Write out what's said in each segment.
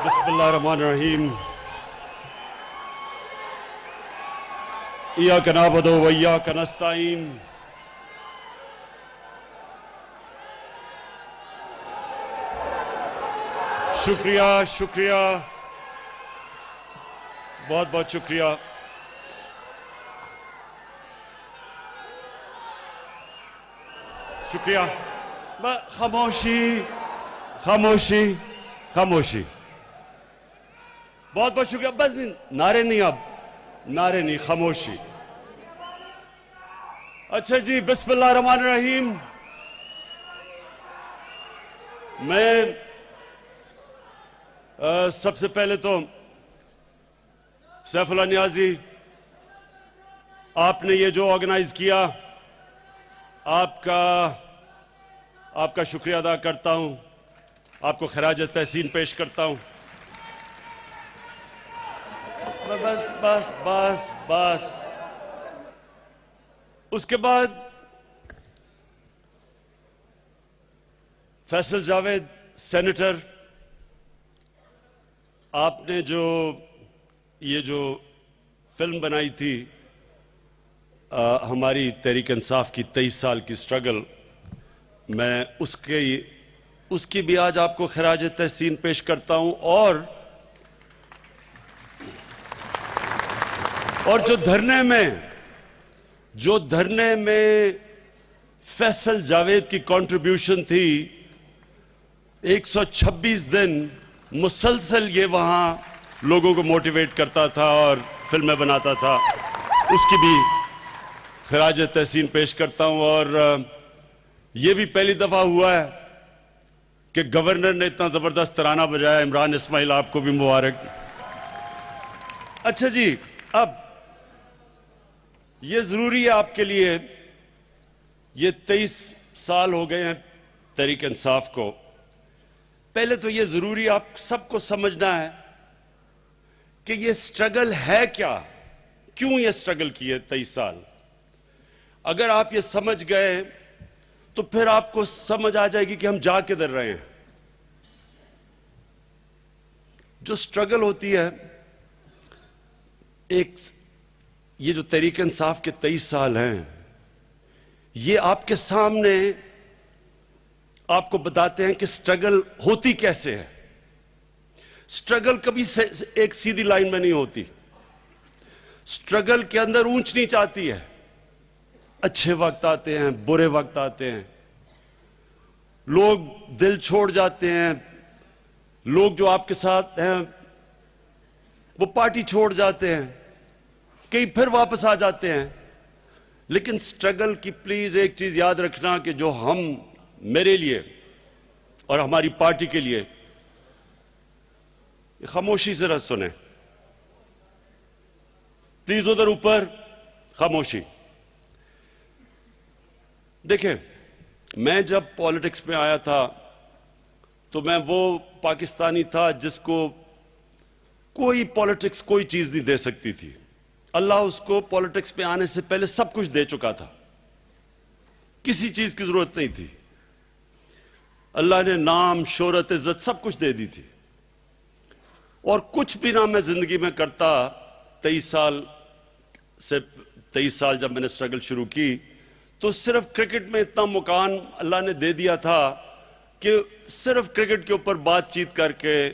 बिस्मिल्लाहिर्रहमानिर्रहीम। इय्याका नअबुदु व इय्याका नस्तईन। शुक्रिया शुक्रिया, बहुत बहुत शुक्रिया। शुक्रिया। खामोशी खामोशी खामोशी। बहुत बहुत शुक्रिया। बस नारे नहीं, अब नारे नहीं, खामोशी। अच्छा जी, बिस्मिल्लाहिर्रहमानिर्रहीम। मैं सबसे पहले तो सैफुल्लाह नियाजी, आपने ये जो ऑर्गेनाइज किया, आपका शुक्रिया अदा करता हूं, आपको खराज तहसीन पेश करता हूं। बस बस बस बस। उसके बाद फैसल जावेद सेनेटर, आपने ये जो फिल्म बनाई थी हमारी तहरीक इंसाफ की 23 साल की स्ट्रगल, मैं उसकी भी आज आपको खराज तहसीन पेश करता हूं। और जो धरने में फैसल जावेद की कंट्रीब्यूशन थी, 126 दिन मुसलसल ये वहां लोगों को मोटिवेट करता था और फिल्में बनाता था, उसकी भी खराज तहसीन पेश करता हूं। और ये भी पहली दफा हुआ है कि गवर्नर ने इतना जबरदस्त तराना बजाया। इमरान इस्माइल, आपको भी मुबारक। अच्छा जी, अब ये जरूरी है आपके लिए, ये 23 साल हो गए हैं तहरीक इंसाफ को। पहले तो ये जरूरी आप सबको समझना है कि ये स्ट्रगल है क्या, क्यों ये स्ट्रगल की है 23 साल। अगर आप ये समझ गए तो फिर आपको समझ आ जाएगी कि हम जा किधर रहे हैं। जो स्ट्रगल होती है, ये जो तहरीक इंसाफ के 23 साल हैं, ये आपके सामने आपको बताते हैं कि स्ट्रगल होती कैसे है। स्ट्रगल कभी एक सीधी लाइन में नहीं होती। स्ट्रगल के अंदर ऊंच नीच आती है, अच्छे वक्त आते हैं, बुरे वक्त आते हैं, लोग दिल छोड़ जाते हैं, लोग जो आपके साथ हैं वो पार्टी छोड़ जाते हैं, कई फिर वापस आ जाते हैं। लेकिन स्ट्रगल की प्लीज एक चीज याद रखना कि जो मेरे लिए और हमारी पार्टी के लिए, खामोशी से रस सुने प्लीज, उधर ऊपर खामोशी। देखें, मैं जब पॉलिटिक्स में आया था तो मैं वो पाकिस्तानी था जिसको कोई पॉलिटिक्स कोई चीज नहीं दे सकती थी। अल्लाह उसको पॉलिटिक्स में आने से पहले सब कुछ दे चुका था, किसी चीज की जरूरत नहीं थी। अल्लाह ने नाम, शोहरत, इज्जत सब कुछ दे दी थी। और कुछ भी ना मैं जिंदगी में करता, 23 साल जब मैंने स्ट्रगल शुरू की, तो सिर्फ क्रिकेट में इतना मुकाम अल्लाह ने दे दिया था कि सिर्फ क्रिकेट के ऊपर बातचीत करके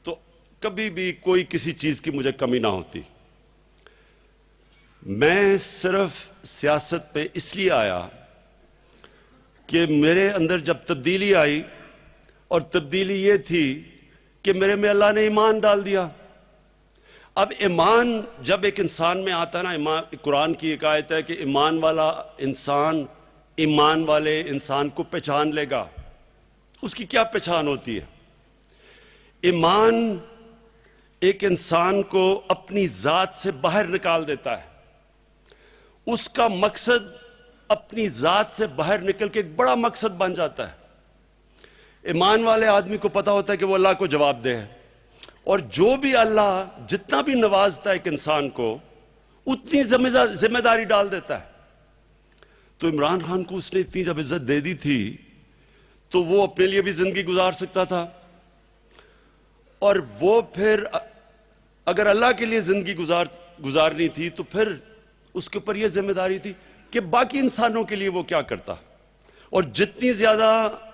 तो कभी भी कोई किसी चीज की मुझे कमी ना होती। मैं सिर्फ सियासत पे इसलिए आया कि मेरे अंदर जब तब्दीली आई, और तब्दीली ये थी कि मेरे में अल्लाह ने ईमान डाल दिया। अब ईमान जब एक इंसान में आता है ना, ईमान, कुरान की एक आयत है कि ईमान वाला इंसान ईमान वाले इंसान को पहचान लेगा। उसकी क्या पहचान होती है? ईमान एक इंसान को अपनी जात से बाहर निकाल देता है। उसका मकसद अपनी जात से बाहर निकल के एक बड़ा मकसद बन जाता है। ईमान वाले आदमी को पता होता है कि वो अल्लाह को जवाब दे है, और जो भी अल्लाह जितना भी नवाजता है एक इंसान को, उतनी जिम्मेदारी डाल देता है। तो इमरान खान को उसने इतनी जब इज्जत दे दी थी तो वो अपने लिए भी जिंदगी गुजार सकता था और वो फिर अगर अल्लाह के लिए जिंदगी गुजारनी थी तो फिर उसके ऊपर यह जिम्मेदारी थी कि बाकी इंसानों के लिए वो क्या करता। और जितनी ज्यादा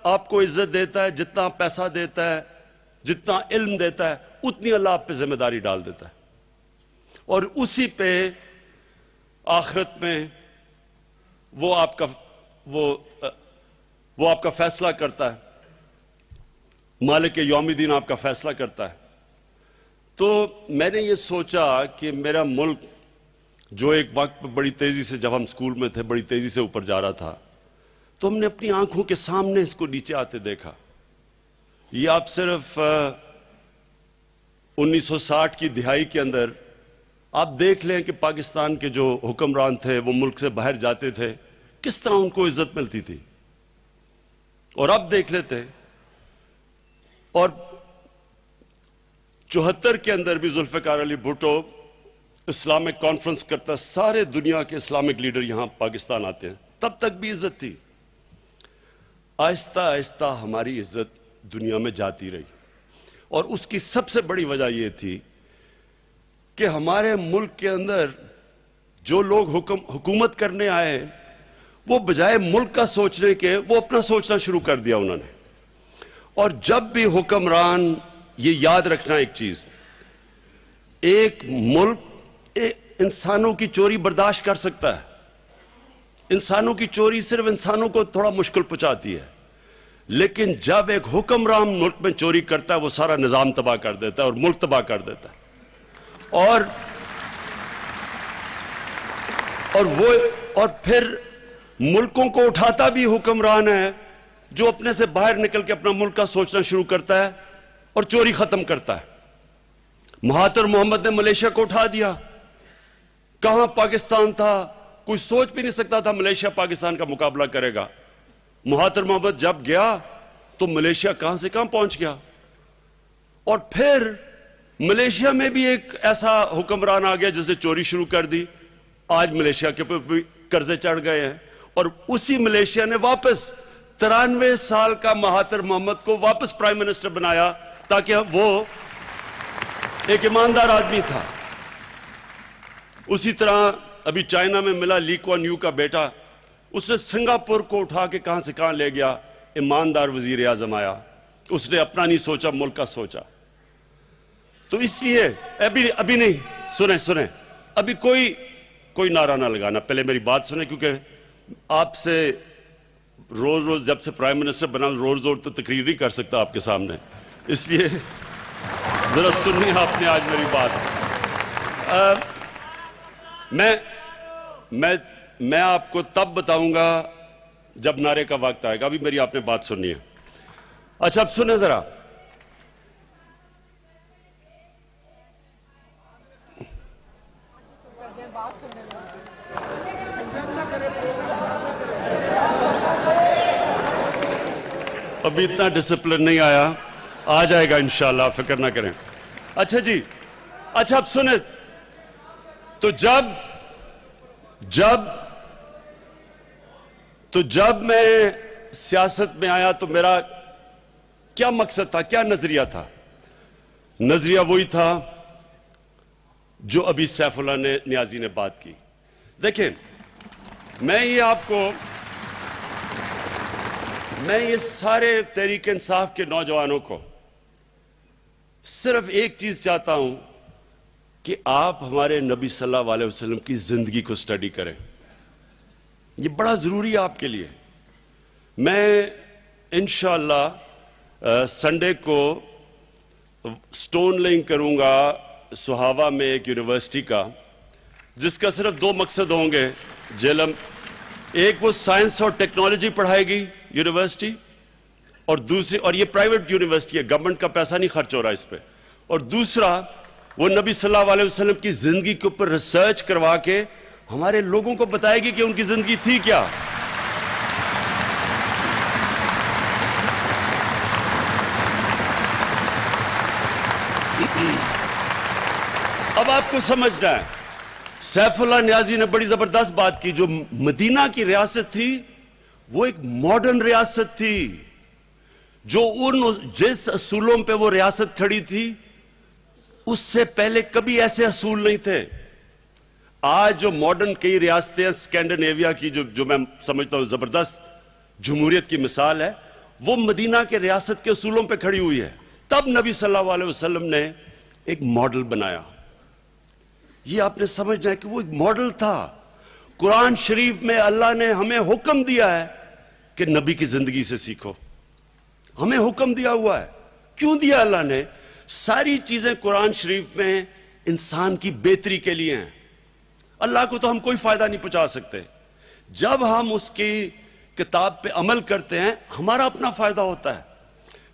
आपको इज्जत देता है, जितना पैसा देता है, जितना इल्म देता है, उतनी अल्लाह आप पे जिम्मेदारी डाल देता है और उसी पे आखिरत में वो आपका फैसला करता है। मालिक यौमिद्दीन आपका फैसला करता है। तो मैंने ये सोचा कि मेरा मुल्क जो एक वक्त पर बड़ी तेजी से, जब हम स्कूल में थे, बड़ी तेजी से ऊपर जा रहा था, तो हमने अपनी आंखों के सामने इसको नीचे आते देखा। ये आप सिर्फ 1960 की दिहाई के अंदर आप देख लें कि पाकिस्तान के जो हुक्मरान थे वो मुल्क से बाहर जाते थे, किस तरह उनको इज्जत मिलती थी। और अब देख लेते, और 74 के अंदर भी जुल्फिकार अली भुट्टो इस्लामिक कॉन्फ्रेंस करता, सारे दुनिया के इस्लामिक लीडर यहां पाकिस्तान आते हैं, तब तक भी इज्जत थी। आहिस्ता आहिस्ता हमारी इज्जत दुनिया में जाती रही और उसकी सबसे बड़ी वजह यह थी कि हमारे मुल्क के अंदर जो लोग हुकूमत करने आए, वो बजाय मुल्क का सोचने के वो अपना सोचना शुरू कर दिया उन्होंने। और जब भी हुक्मरान, ये याद रखना एक चीज, एक मुल्क इंसानों की चोरी बर्दाश्त कर सकता है। इंसानों की चोरी सिर्फ इंसानों को थोड़ा मुश्किल पहुंचाती है, लेकिन जब एक हुक्मरान मुल्क में चोरी करता है, वो सारा निजाम तबाह कर देता है और मुल्क तबाह कर देता है। और फिर मुल्कों को उठाता भी हुक्मरान है जो अपने से बाहर निकल के अपना मुल्क का सोचना शुरू करता है और चोरी खत्म करता है। महातिर मोहम्मद ने मलेशिया को उठा दिया। कहां पाकिस्तान था, कोई सोच भी नहीं सकता था मलेशिया पाकिस्तान का मुकाबला करेगा। महातिर मोहम्मद जब गया तो मलेशिया कहां से कहां पहुंच गया। और फिर मलेशिया में भी एक ऐसा हुक्मरान आ गया जिसने चोरी शुरू कर दी। आज मलेशिया के ऊपर भी कर्जे चढ़ गए हैं और उसी मलेशिया ने वापस 93 साल का महातिर मोहम्मद को वापस प्राइम मिनिस्टर बनाया, ताकि वो एक ईमानदार आदमी था। उसी तरह अभी चाइना में मिला ली कुआन यू का बेटा, उसने सिंगापुर को उठा के कहां से कहां ले गया। ईमानदार वजीर आजम आया, उसने अपना नहीं सोचा, मुल्क का सोचा। तो इसलिए अभी नहीं, सुने अभी कोई नारा ना लगाना, पहले मेरी बात सुने, क्योंकि आपसे रोज जब से प्राइम मिनिस्टर बना रोज तो तकरीर नहीं कर सकता आपके सामने, इसलिए जरा सुनिए आपने आज मेरी बात। मैं आपको तब बताऊंगा जब नारे का वक्त आएगा, अभी मेरी आपने बात सुननी है। अच्छा, अब सुने जरा। अभी इतना डिसिप्लिन नहीं आया, आ जाएगा इंशाल्लाह, फिक्र ना करें। अच्छा जी, अच्छा अब सुने। तो जब मैं सियासत में आया तो मेरा क्या मकसद था, क्या नजरिया था? नजरिया वही था जो अभी सैफुल्लाह नियाजी ने बात की। देखें, मैं ये सारे तहरीक इंसाफ के नौजवानों को सिर्फ एक चीज चाहता हूं कि आप हमारे नबी सल्लल्लाहु अलैहि वसल्लम की जिंदगी को स्टडी करें। ये बड़ा जरूरी है आपके लिए। मैं इंशाअल्लाह संडे को स्टोन लेइंग करूंगा सुहावा में एक यूनिवर्सिटी का, जिसका सिर्फ दो मकसद होंगे जेलम। एक, वो साइंस और टेक्नोलॉजी पढ़ाएगी यूनिवर्सिटी, और दूसरी, और ये प्राइवेट यूनिवर्सिटी है, गवर्नमेंट का पैसा नहीं खर्च हो रहा इस पे। और दूसरा, वो नबी सल्लल्लाहु अलैहि वसल्लम की जिंदगी के ऊपर रिसर्च करवा के हमारे लोगों को बताएगी कि उनकी जिंदगी थी क्या। अब आपको समझना है, सैफुल्लाह नियाजी ने बड़ी जबरदस्त बात की। जो मदीना की रियासत थी वो एक मॉडर्न रियासत थी, जो जिस असूलों पे वो रियासत खड़ी थी, उससे पहले कभी ऐसे असूल नहीं थे। आज जो मॉडर्न कई रियासतें हैं स्कैंडिनेविया की, जो मैं समझता हूं जबरदस्त जमहूरियत की मिसाल है, वो मदीना के रियासत के असूलों पे खड़ी हुई है। तब नबी सल्लल्लाहु अलैहि वसल्लम ने एक मॉडल बनाया। ये आपने समझना है कि वो एक मॉडल था। कुरान शरीफ में अल्लाह ने हमें हुक्म दिया है कि नबी की जिंदगी से सीखो। हमें हुक्म दिया हुआ है। क्यों दिया अल्लाह ने? सारी चीजें कुरान शरीफ में इंसान की बेहतरी के लिए हैं। अल्लाह को तो हम कोई फायदा नहीं पहुंचा सकते। जब हम उसकी किताब पे अमल करते हैं, हमारा अपना फायदा होता है।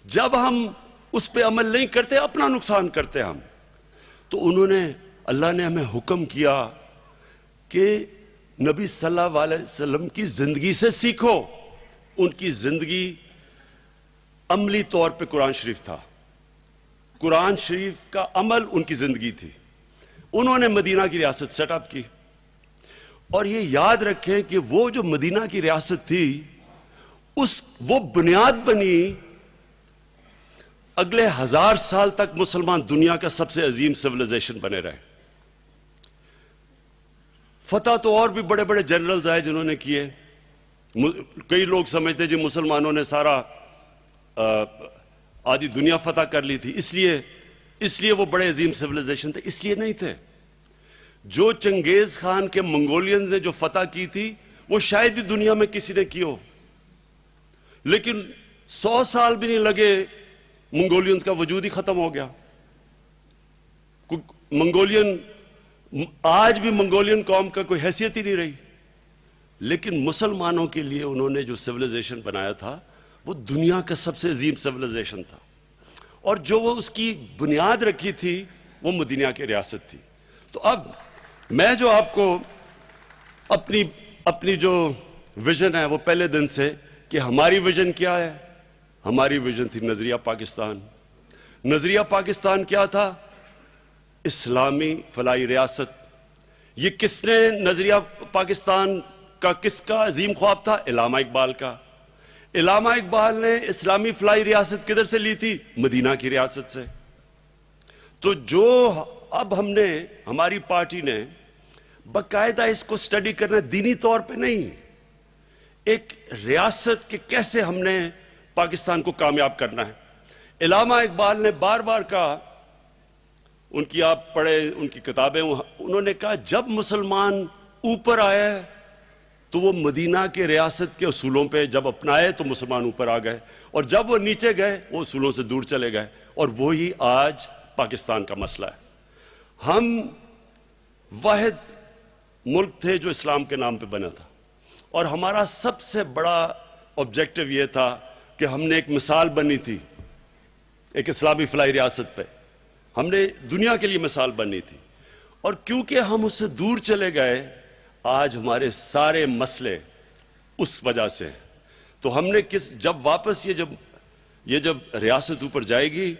जब हम उस पे अमल नहीं करते, अपना नुकसान करते हैं हम। तो अल्लाह ने हमें हुक्म किया कि नबी सल्लल्लाहु अलैहि वसल्लम की जिंदगी से सीखो। उनकी जिंदगी अमली तौर पे कुरान शरीफ था। कुरान शरीफ का अमल उनकी जिंदगी थी। उन्होंने मदीना की रियासत सेटअप की। और ये याद रखें कि वो जो मदीना की रियासत थी, वो बुनियाद बनी अगले 1000 साल तक मुसलमान दुनिया का सबसे अजीम सिविलाइजेशन बने रहे। फतह तो और भी बड़े बड़े जनरल्स आए जिन्होंने किए। कई लोग समझते जी मुसलमानों ने सारा आधी दुनिया फतह कर ली थी, इसलिए वो बड़े अजीम सिविलाइजेशन थे। इसलिए नहीं थे। जो चंगेज खान के मंगोलियंस ने जो फतह की थी, वो शायद ही दुनिया में किसी ने की हो। लेकिन 100 साल भी नहीं लगे, मंगोलियंस का वजूद ही खत्म हो गया। आज भी मंगोलियन कौम का कोई हैसियत ही नहीं रही। लेकिन मुसलमानों के लिए उन्होंने जो सिविलाइजेशन बनाया था, वो दुनिया का सबसे अजीम सिविलाइजेशन था। और जो वो उसकी बुनियाद रखी थी, वो मदीना की रियासत थी। तो अब मैं जो आपको अपनी जो विजन है, वो पहले दिन से कि हमारी विजन क्या है। हमारी विजन थी नजरिया पाकिस्तान। नजरिया पाकिस्तान क्या था? इस्लामी फलाई रियासत। ये किसने नजरिया पाकिस्तान का, किसका अजीम ख्वाब था? इलामा इकबाल का। इलामा इकबाल ने इस्लामी फलाई रियासत किधर से ली थी? मदीना की रियासत से। तो जो अब हमारी पार्टी ने बाकायदा इसको स्टडी करना, दीनी तौर पे नहीं, एक रियासत के कैसे हमने पाकिस्तान को कामयाब करना है। इलामा इकबाल ने बार बार कहा, उनकी आप पढ़े उनकी किताबें, उन्होंने कहा जब मुसलमान ऊपर आए तो वो मदीना के रियासत के उसूलों पे जब अपनाए तो मुसलमान ऊपर आ गए, और जब वो नीचे गए वो उसूलों से दूर चले गए। और वही आज पाकिस्तान का मसला है। हम वाहिद मुल्क थे जो इस्लाम के नाम पे बना था, और हमारा सबसे बड़ा ऑब्जेक्टिव यह था कि हमने एक मिसाल बनी थी, एक इस्लामी फलाई रियासत पे हमने दुनिया के लिए मिसाल बननी थी। और क्योंकि हम उससे दूर चले गए, आज हमारे सारे मसले उस वजह से। तो हमने जब वापस ये जब रियासत ऊपर जाएगी,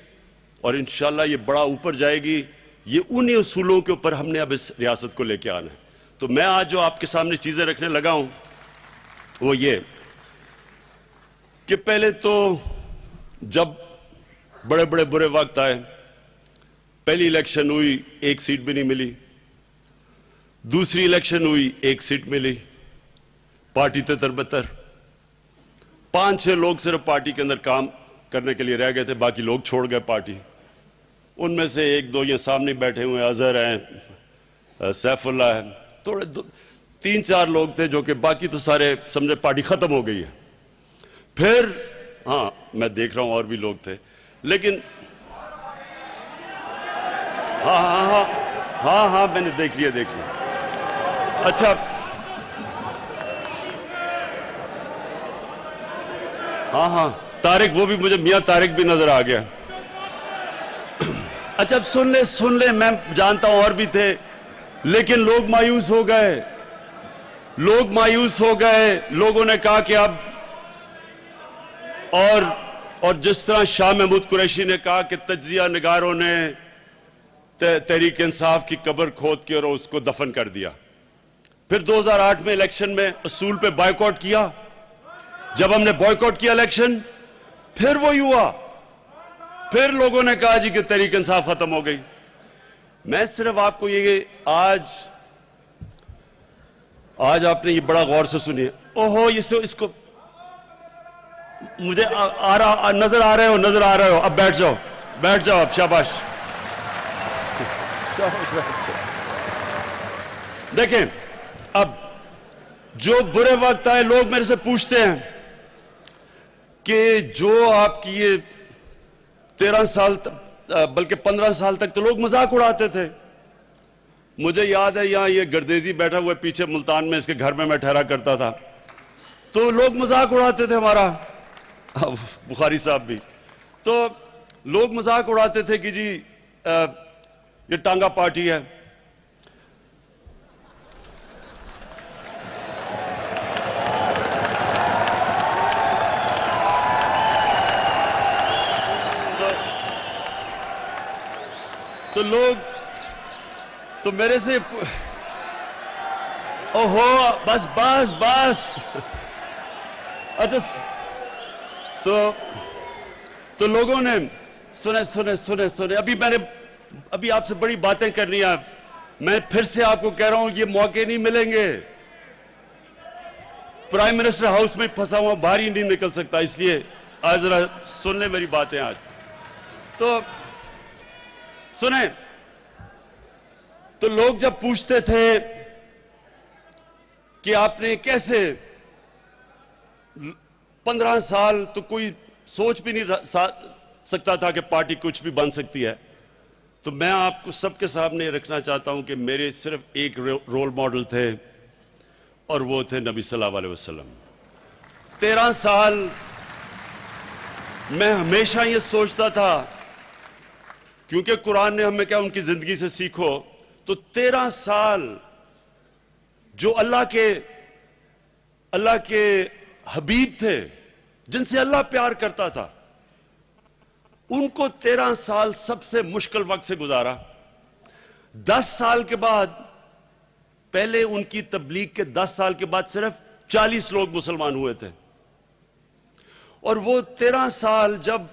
और इंशाल्लाह ये बड़ा ऊपर जाएगी, ये उन्हीं उसूलों के ऊपर हमने अब इस रियासत को लेके आना है। तो मैं आज जो आपके सामने चीजें रखने लगा हूं, वो ये कि पहले तो जब बड़े बड़े बुरे वक्त आए, पहली इलेक्शन हुई, एक सीट भी नहीं मिली। दूसरी इलेक्शन हुई, एक सीट मिली। पार्टी तितर-बितर। 5-6 लोग सिर्फ पार्टी के अंदर काम करने के लिए रह गए थे, बाकी लोग छोड़ गए पार्टी। उनमें से 1-2 ये सामने बैठे हुए अजहर हैं, सैफुल्लाह है, थोड़े 3-4 लोग थे जो कि, बाकी तो सारे समझे पार्टी खत्म हो गई है। फिर हाँ, मैं देख रहा हूं और भी लोग थे, लेकिन हाँ, मैंने देख लिया। अच्छा, हाँ, तारिक, वो भी मुझे मियां तारिक भी नजर आ गया। अच्छा, अब सुन ले, मैं जानता हूं और भी थे, लेकिन लोग मायूस हो गए। लोगों ने कहा कि अब, और जिस तरह शाह महमूद कुरैशी ने कहा कि तज्जिया निगारों ने तहरीक इंसाफ की कब्र खोद के और उसको दफन कर दिया। फिर 2008 में इलेक्शन में असूल पे बॉयकॉट किया। जब हमने बॉयकॉट किया इलेक्शन, फिर वही हुआ, फिर लोगों ने कहा जी कि तहरीक इंसाफ खत्म हो गई। मैं सिर्फ आपको ये आज आपने ये बड़ा गौर से सुनिए। ओहो, इसको मुझे नजर आ रहे हो। अब बैठ जाओ अब, शाबाश। देखें, अब जो बुरे वक्त आए, लोग मेरे से पूछते हैं कि जो आपकी ये 13 साल बल्कि 15 साल तक तो लोग मजाक उड़ाते थे। मुझे याद है यहां ये गर्देजी बैठा हुआ है पीछे मुल्तान में, इसके घर में मैं ठहरा करता था, तो लोग मजाक उड़ाते थे हमारा, बुखारी साहब भी, तो लोग मजाक उड़ाते थे कि जी ये टांगा पार्टी है। तो लोग तो मेरे से ओहो, बस अच्छा, तो लोगों ने सुने अभी आपसे बड़ी बातें करनी है। मैं फिर से आपको कह रहा हूं, ये मौके नहीं मिलेंगे। प्राइम मिनिस्टर हाउस में फंसा हुआ, बाहर ही नहीं निकल सकता, इसलिए आज जरा सुन ले मेरी बातें। आज तो सुने, तो लोग जब पूछते थे कि आपने कैसे 15 साल, तो कोई सोच भी नहीं सकता था कि पार्टी कुछ भी बन सकती है। तो मैं आपको सबके सामने रखना चाहता हूं कि मेरे सिर्फ एक रोल मॉडल थे, और वो थे नबी सल्लल्लाहु अलैहि वसल्लम। 13 साल मैं हमेशा ये सोचता था, क्योंकि कुरान ने हमें क्या, उनकी जिंदगी से सीखो। तो 13 साल जो अल्लाह के हबीब थे, जिनसे अल्लाह प्यार करता था, उनको 13 साल सबसे मुश्किल वक्त से गुजारा। 10 साल के बाद, पहले उनकी तबलीग के 10 साल के बाद सिर्फ 40 लोग मुसलमान हुए थे, और वो 13 साल जब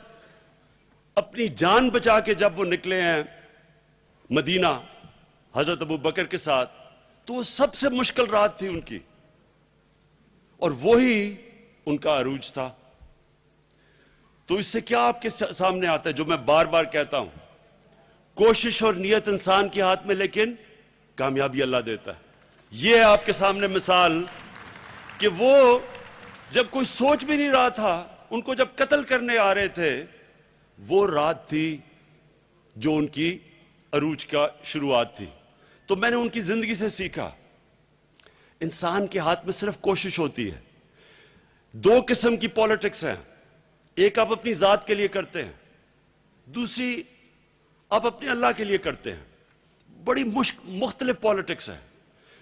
अपनी जान बचा के जब वो निकले हैं मदीना हजरत अबू बकर के साथ, तो वो सबसे मुश्किल रात थी उनकी, और वही उनका अरूज था। तो इससे क्या आपके सामने आता है, जो मैं बार बार कहता हूं, कोशिश और नियत इंसान के हाथ में, लेकिन कामयाबी अल्लाह देता है। यह है आपके सामने मिसाल कि वो जब कोई सोच भी नहीं रहा था, उनको जब कत्ल करने आ रहे थे, वो रात थी जो उनकी अरूज का शुरुआत थी। तो मैंने उनकी जिंदगी से सीखा, इंसान के हाथ में सिर्फ कोशिश होती है। 2 किस्म की पॉलिटिक्स है, एक आप अपनी जात के लिए करते हैं, दूसरी आप अपने अल्लाह के लिए करते हैं। बड़ी मुख्तलिफ पॉलिटिक्स है।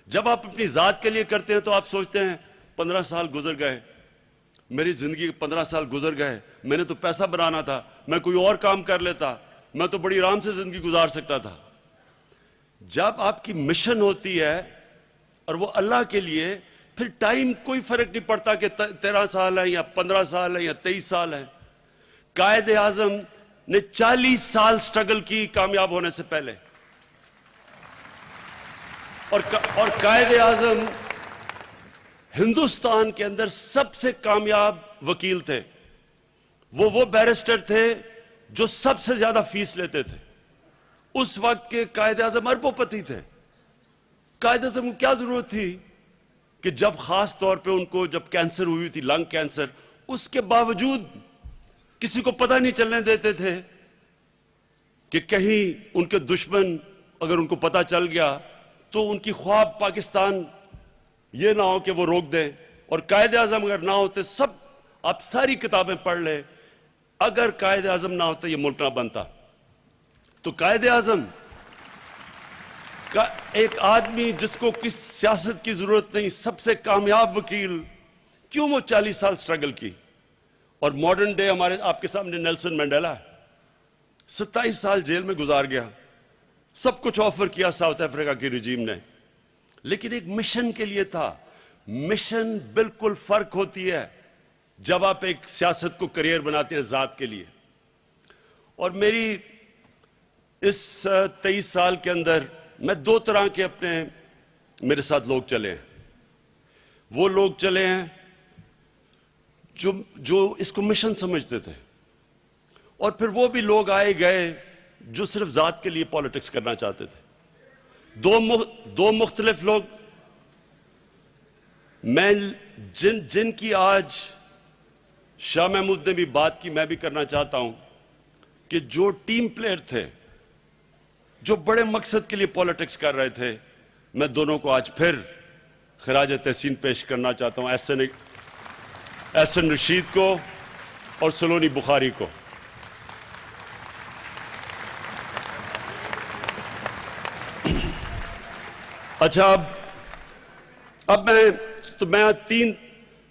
जब आप अपनी जात के लिए करते हैं तो आप सोचते हैं 15 साल गुजर गए, मेरी जिंदगी के 15 साल गुजर गए, मैंने तो पैसा बनाना था, मैं कोई और काम कर लेता, मैं तो बड़ी आराम से जिंदगी गुजार सकता था। जब आपकी मिशन होती है और वो अल्लाह के लिए, फिर टाइम कोई फर्क नहीं पड़ता कि 13 साल है या 15 साल है या 23 साल है। कायदे आजम ने 40 साल स्ट्रगल की कामयाब होने से पहले, और कायदे आजम हिंदुस्तान के अंदर सबसे कामयाब वकील थे। वो बैरिस्टर थे जो सबसे ज्यादा फीस लेते थे। उस वक्त के कायदे आजम अरबोपति थे। कायदे आजम को क्या जरूरत थी कि जब खास तौर पे उनको जब कैंसर हुई थी, लंग कैंसर, उसके बावजूद किसी को पता नहीं चलने देते थे कि कहीं उनके दुश्मन अगर उनको पता चल गया तो उनकी ख्वाब पाकिस्तान ये ना हो कि वो रोक दें। और कायदे आजम अगर ना होते, सब आप सारी किताबें पढ़ ले, अगर कायदे आजम ना होते ये मुल्क ना बनता। तो कायदे आजम का एक आदमी जिसको किस सियासत की जरूरत नहीं, सबसे कामयाब वकील, क्यों वो 40 साल स्ट्रगल की। और मॉडर्न डे हमारे आपके सामने नेल्सन मंडेला 27 साल जेल में गुजार गया। सब कुछ ऑफर किया साउथ अफ्रीका की रिजीम ने, लेकिन एक मिशन के लिए था। मिशन बिल्कुल फर्क होती है। जब आप एक सियासत को करियर बनाते हैं जात के लिए। और मेरी इस 23 साल के अंदर मैं दो तरह के मेरे साथ लोग चले हैं। वो लोग चले हैं जो इसको मिशन समझते थे, और फिर वो भी लोग आए गए जो सिर्फ जात के लिए पॉलिटिक्स करना चाहते थे। दो मुख्तलिफ लोग। मैं जिनकी आज शाह महमूद ने भी बात की, मैं भी करना चाहता हूं कि जो टीम प्लेयर थे, जो बड़े मकसद के लिए पॉलिटिक्स कर रहे थे, मैं दोनों को आज फिर खराज तहसीन पेश करना चाहता हूं, एहसन रशीद को और सलोनी बुखारी को। अच्छा, अब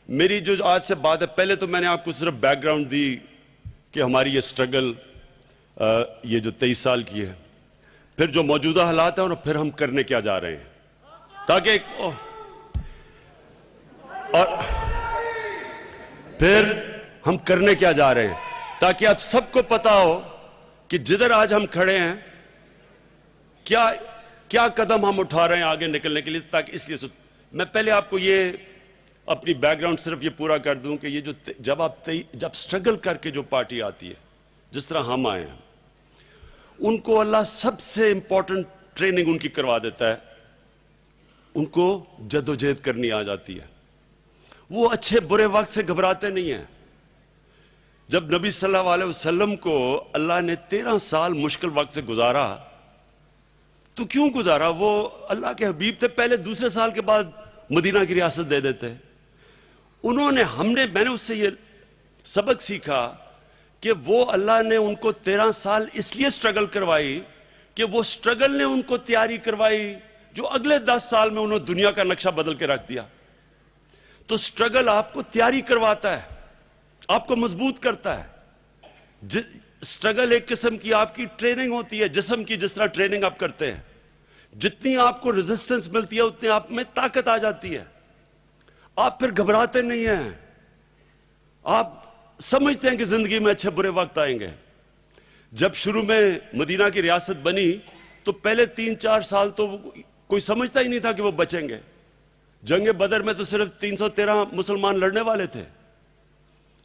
मेरी जो आज से बात है, पहले तो मैंने आपको सिर्फ बैकग्राउंड दी कि हमारी ये स्ट्रगल ये जो 23 साल की है, फिर जो मौजूदा हालात है, और फिर हम करने क्या जा रहे हैं, ताकि और फिर हम करने क्या जा रहे हैं, ताकि आप सबको पता हो कि जिधर आज हम खड़े हैं, क्या कदम हम उठा रहे हैं आगे निकलने के लिए। ताकि इसलिए मैं पहले आपको ये अपनी बैकग्राउंड सिर्फ ये पूरा कर दूं कि ये जो जब स्ट्रगल करके जो पार्टी आती है, जिस तरह हम आए हैं, उनको अल्लाह सबसे इंपॉर्टेंट ट्रेनिंग उनकी करवा देता है। उनको जद्दोजहद करनी आ जाती है। वो अच्छे बुरे वक्त से घबराते नहीं हैं। जब नबी सल्लल्लाहु अलैहि वसल्लम को अल्लाह ने 13 साल मुश्किल वक्त से गुजारा, तो क्यों गुजारा? वो अल्लाह के हबीब थे, पहले दूसरे साल के बाद मदीना की रियासत दे देते। मैंने उससे ये सबक सीखा कि वो अल्लाह ने उनको 13 साल इसलिए स्ट्रगल करवाई कि वो स्ट्रगल ने उनको तैयारी करवाई जो अगले 10 साल में उन्होंने दुनिया का नक्शा बदल के रख दिया। तो स्ट्रगल आपको तैयारी करवाता है, आपको मजबूत करता है। स्ट्रगल एक किस्म की आपकी ट्रेनिंग होती है, जिस्म की जिस तरह ट्रेनिंग आप करते हैं, जितनी आपको रेजिस्टेंस मिलती है उतनी आप में ताकत आ जाती है। आप फिर घबराते नहीं हैं, आप समझते हैं कि जिंदगी में अच्छे बुरे वक्त आएंगे। जब शुरू में मदीना की रियासत बनी तो पहले 3-4 साल तो कोई समझता ही नहीं था कि वो बचेंगे। जंगे बदर में तो सिर्फ 313 मुसलमान लड़ने वाले थे।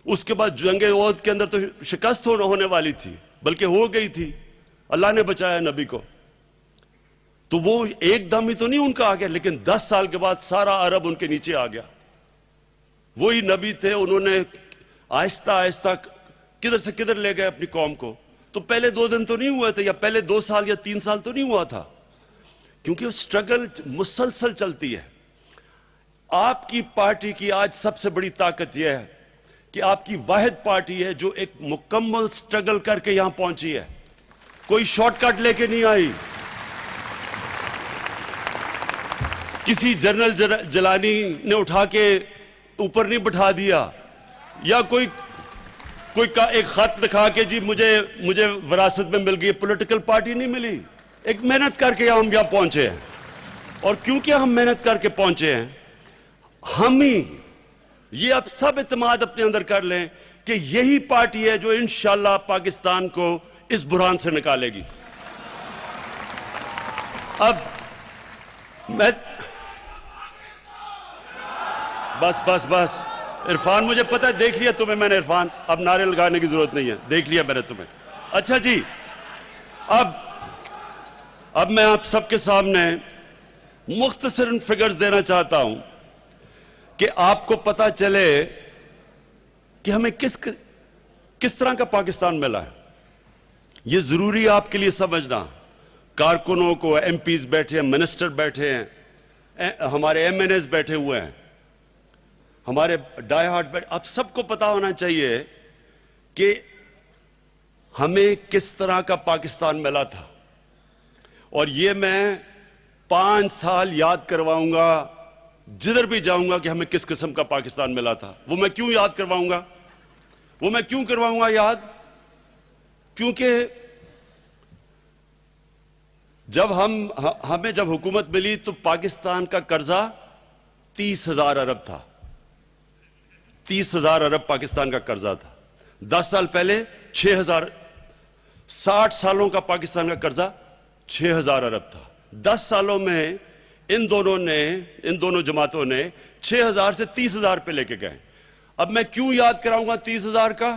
उसके बाद जंगे ओहद के अंदर तो शिकस्त होने वाली थी, बल्कि हो गई थी। अल्लाह ने बचाया नबी को। तो वो एकदम ही तो नहीं उनका आ गया, लेकिन 10 साल के बाद सारा अरब उनके नीचे आ गया। वही नबी थे, उन्होंने आहिस्ता आहिस्ता किधर से किधर ले गए अपनी कौम को। तो पहले 2 दिन तो नहीं हुए थे, या पहले 2 साल या 3 साल तो नहीं हुआ था, क्योंकि वो स्ट्रगल मुसलसल चलती है। आपकी पार्टी की आज सबसे बड़ी ताकत यह है कि आपकी वाहिद पार्टी है जो एक मुकम्मल स्ट्रगल करके यहां पहुंची है। कोई शॉर्टकट लेके नहीं आई। किसी जनरल जलानी ने उठा के ऊपर नहीं बिठा दिया, या कोई एक खत दिखा के जी मुझे विरासत में मिल गई। पॉलिटिकल पार्टी नहीं मिली, एक मेहनत करके हम यहां पहुंचे हैं। और क्योंकि हम मेहनत करके पहुंचे हैं, हम ही ये अब सब इत्मीनान अपने अंदर कर लें कि यही पार्टी है जो इंशाअल्लाह पाकिस्तान को इस बुरान से निकालेगी। अब मैं बस इरफान, मुझे पता है, देख लिया तुम्हें मैंने इरफान, अब नारे लगाने की जरूरत नहीं है, देख लिया मैंने तुम्हें। अच्छा जी, अब मैं आप सबके सामने मुख्तसरन फिगर्स देना चाहता हूं कि आपको पता चले कि हमें किस तरह का पाकिस्तान मिला है। यह जरूरी है आपके लिए समझना। कारकुनों को, एमपीज बैठे हैं, मिनिस्टर बैठे हैं, हमारे एमएनएस बैठे हुए हैं, हमारे डाई हार्ट बैठे, आप सबको पता होना चाहिए कि हमें किस तरह का पाकिस्तान मिला था। और यह मैं 5 साल याद करवाऊंगा जिधर भी जाऊंगा कि हमें किस किस्म का पाकिस्तान मिला था। वो मैं क्यों याद करवाऊंगा? वो मैं क्यों करवाऊंगा याद? क्योंकि जब हमें जब हुकूमत मिली तो पाकिस्तान का कर्जा 30,000 अरब था। 30,000 अरब पाकिस्तान का कर्जा था। 10 साल पहले 6,000, 60 सालों का पाकिस्तान का कर्जा 6,000 अरब था। 10 सालों में इन दोनों जमातों ने 6,000 से 30,000 पे लेके गए। अब मैं क्यों याद कराऊंगा 30,000 का?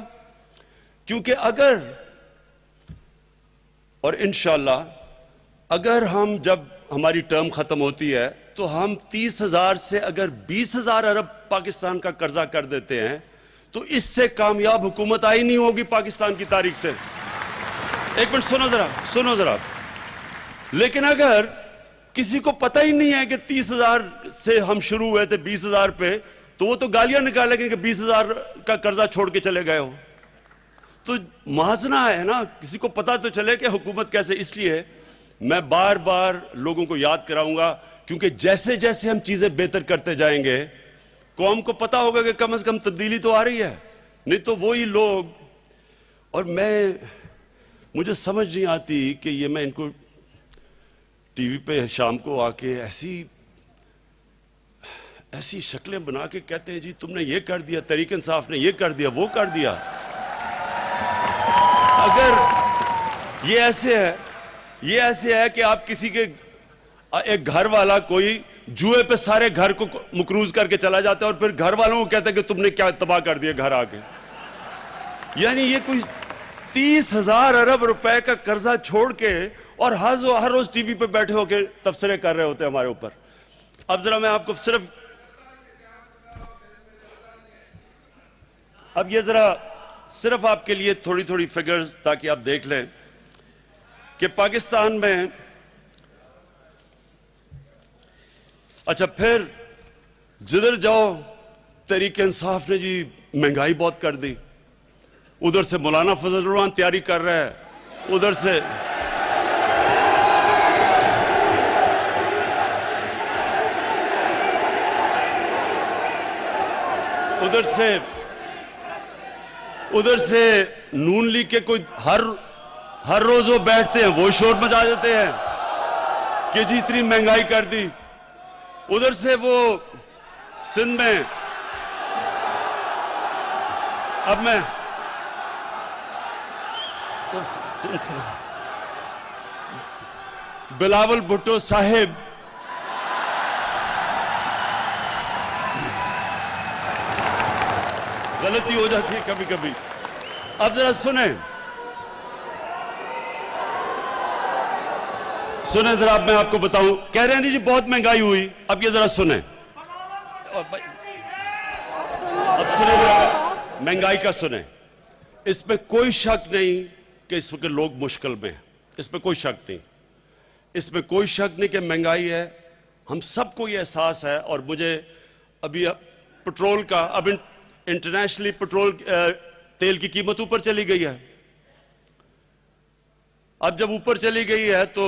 क्योंकि अगर, और इंशाल्लाह अगर हम, जब हमारी टर्म खत्म होती है तो हम 30,000 से अगर 20,000 अरब पाकिस्तान का कर्जा कर देते हैं तो इससे कामयाब हुकूमत आई नहीं होगी पाकिस्तान की तारीख से। एक मिनट सुनो जरा। लेकिन अगर किसी को पता ही नहीं है कि 30,000 से हम शुरू हुए थे 20,000 पे, तो वो तो गालियां निकालेंगे कि 20,000 का कर्जा छोड़ के चले गए हो। तो मुआवजा है ना, किसी को पता तो चले कि हुकूमत कैसे। इसलिए मैं बार बार लोगों को याद कराऊंगा, क्योंकि जैसे जैसे हम चीजें बेहतर करते जाएंगे कौम को पता होगा कि कम से कम तब्दीली तो आ रही है। नहीं तो वही लोग, और मुझे समझ नहीं आती कि ये मैं इनको टीवी पे शाम को आके ऐसी शक्लें बना के कहते हैं जी तुमने ये कर दिया, तहरीक इंसाफ ने ये कर दिया, वो कर दिया। अगर ये ऐसे है कि आप किसी के एक घर वाला कोई जुए पे सारे घर को मुकरूज करके चला जाता है और फिर घर वालों को कहता है कि तुमने क्या तबाह कर दिया घर आके। यानी ये कोई 30,000 अरब रुपए का कर्जा छोड़ के और हर रोज टीवी पे बैठे होके तबसरे कर रहे होते हैं हमारे ऊपर। अब जरा मैं आपको सिर्फ आपके लिए थोड़ी थोड़ी फिगर्स, ताकि आप देख लें कि पाकिस्तान में, अच्छा फिर जिधर जाओ तहरीक इंसाफ ने जी महंगाई बहुत कर दी, उधर से मौलाना फजल रहमान तैयारी कर रहा है, उधर से नून लीग के कोई हर रोज वो बैठते हैं, वो शोर मचा देते हैं कि जी इतनी महंगाई कर दी। उधर से वो सिंध में, अब मैं बिलावल भुट्टो साहिब गलती हो जाती है कभी कभी। अब जरा सुने जरा, अब मैं आपको बताऊं, कह रहे हैं नहीं जी बहुत महंगाई हुई। अब ये जरा सुने, अब सुने जरा महंगाई का सुने। इसमें कोई शक नहीं कि इस वक्त लोग मुश्किल में हैं, इसमें कोई शक नहीं, इसमें कोई शक नहीं कि महंगाई है, हम सबको ये एहसास है। और मुझे अभी पेट्रोल का, अब इंटरनेशनली पेट्रोल तेल की कीमत ऊपर चली गई है। अब जब ऊपर चली गई है तो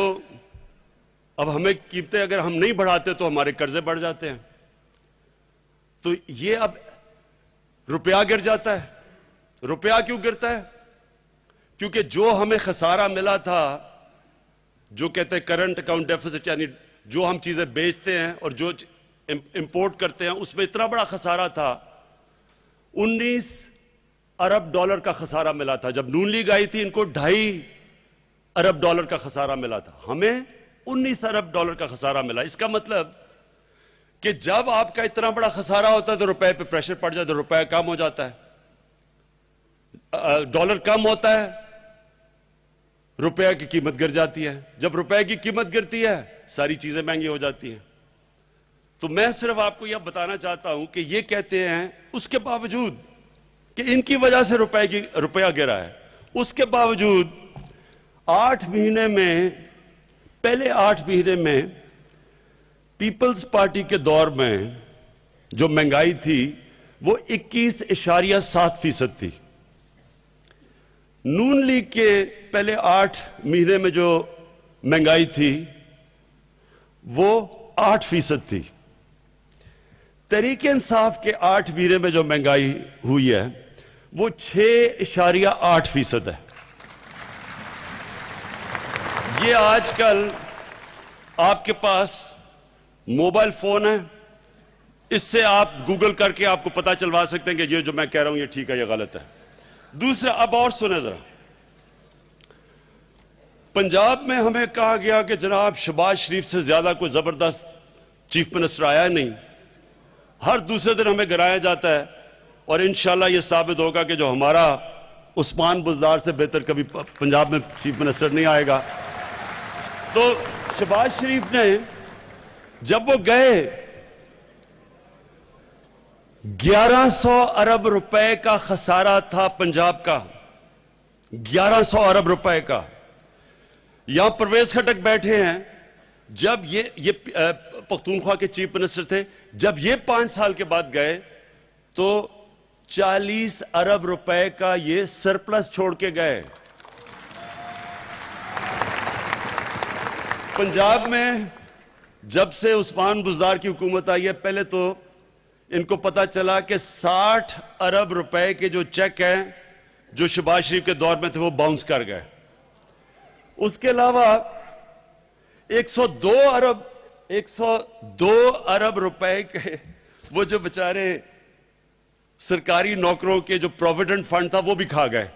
अब हमें कीमतें अगर हम नहीं बढ़ाते तो हमारे कर्जे बढ़ जाते हैं। तो ये अब रुपया गिर जाता है। रुपया क्यों गिरता है? क्योंकि जो हमें खसारा मिला था, जो कहते हैं करंट अकाउंट डेफिसिट, यानी जो हम चीजें बेचते हैं और जो इंपोर्ट करते हैं, उसमें इतना बड़ा खसारा था, 19 अरब डॉलर का खसारा मिला था। जब नून लीग आई थी इनको 2.5 अरब डॉलर का खसारा मिला था, हमें 19 अरब डॉलर का खसारा मिला। इसका मतलब कि जब आपका इतना बड़ा खसारा होता है तो रुपए पे प्रेशर पड़ जाता है, रुपया कम हो जाता है, डॉलर कम होता है, रुपया की कीमत गिर जाती है। जब रुपए की कीमत गिरती है सारी चीजें महंगी हो जाती हैं। तो मैं सिर्फ आपको यह बताना चाहता हूं कि ये कहते हैं उसके बावजूद कि इनकी वजह से रुपया गिरा है, उसके बावजूद 8 महीने में, पहले 8 महीने में पीपल्स पार्टी के दौर में जो महंगाई थी वो 21.7% थी। नून लीग के पहले 8 महीने में जो महंगाई थी वो 8% थी। तहरीक इंसाफ के 8 महीने में जो महंगाई हुई है वो 6.8% है। ये आजकल आपके पास मोबाइल फोन है, इससे आप गूगल करके आपको पता चलवा सकते हैं कि ये जो मैं कह रहा हूं ये ठीक है या गलत है। दूसरा, अब और सुने जरा, पंजाब में हमें कहा गया कि जनाब शहबाज शरीफ से ज्यादा कोई जबरदस्त चीफ मिनिस्टर आया नहीं। हर दूसरे दिन हमें गिराया जाता है और इंशाल्लाह ये साबित होगा कि जो हमारा उस्मान बुज़दार से बेहतर कभी पंजाब में चीफ मिनिस्टर नहीं आएगा। तो शहबाज शरीफ ने जब वो गए 1100 अरब रुपए का खसारा था पंजाब का, 1100 अरब रुपए का। यहां परवेज खटक बैठे हैं, जब ये पख्तूनख्वा के चीफ मिनिस्टर थे, जब ये 5 साल के बाद गए तो 40 अरब रुपए का ये सरप्लस छोड़ के गए। पंजाब में जब से उस्मान बुज़दार की हुकूमत आई है, पहले तो इनको पता चला कि 60 अरब रुपए के जो चेक हैं जो शहबाज शरीफ के दौर में थे वो बाउंस कर गए। उसके अलावा 102 अरब रुपए के वो जो बेचारे सरकारी नौकरों के जो प्रोविडेंट फंड था वो भी खा गए।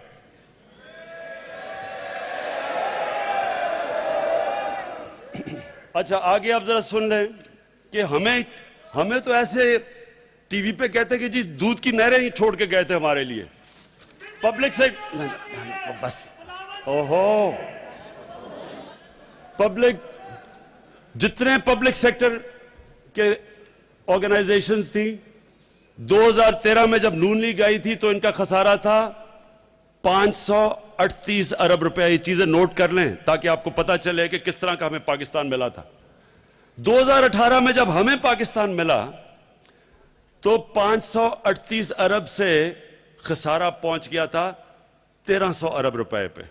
अच्छा, आगे आप जरा सुन लें कि हमें तो ऐसे टीवी पे कहते कि जी दूध की नहरें ही छोड़ के गए थे हमारे लिए। पब्लिक से बस, ओहो, जितने पब्लिक सेक्टर के ऑर्गेनाइजेशंस थी, 2013 में जब नून लीग आई थी तो इनका खसारा था 538 अरब रुपए। ये चीजें नोट कर लें ताकि आपको पता चले कि किस तरह का हमें पाकिस्तान मिला था। 2018 में जब हमें पाकिस्तान मिला तो 538 अरब से खसारा पहुंच गया था 1300 अरब रुपए पे।